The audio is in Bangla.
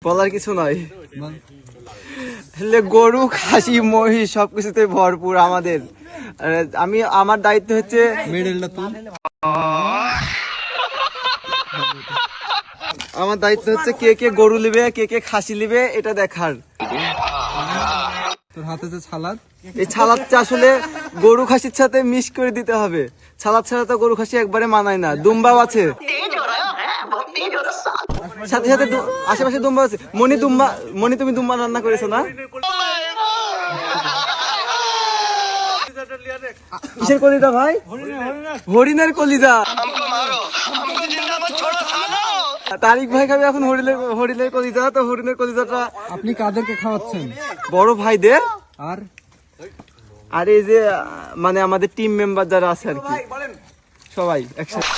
বলার কিছু নয়। গরু, খাসি, মহিষ সবকিছুতে ভরপুর আমাদের। আমার দায়িত্ব হচ্ছে কে কে গরু নিবে, কে কে খাসি নিবে এটা দেখার। তোর হাতে যে ছালাদ, এই ছালাদটা আসলে গরু খাসির সাথে মিক্স করে দিতে হবে। ছালাদ ছাড়া তো গরু খাসি একবারে মানায় না। দুম্বাও আছে সাথে সাথে, আশেপাশে দুম্বা আছে। মনি তুমি দুম্বা রান্না করেছো না? কিসের কলিজা ভাই? হরিণের কলিজা। তারিক ভাই খাবে এখন হরিণের কলিজা। তো হরিণের কলিজাটা আপনি কাদেরকে খাওয়াচ্ছেন? বড় ভাইদের আর আর এই যে মানে আমাদের টিম মেম্বার যারা আছে আর কি, সবাই একসাথে।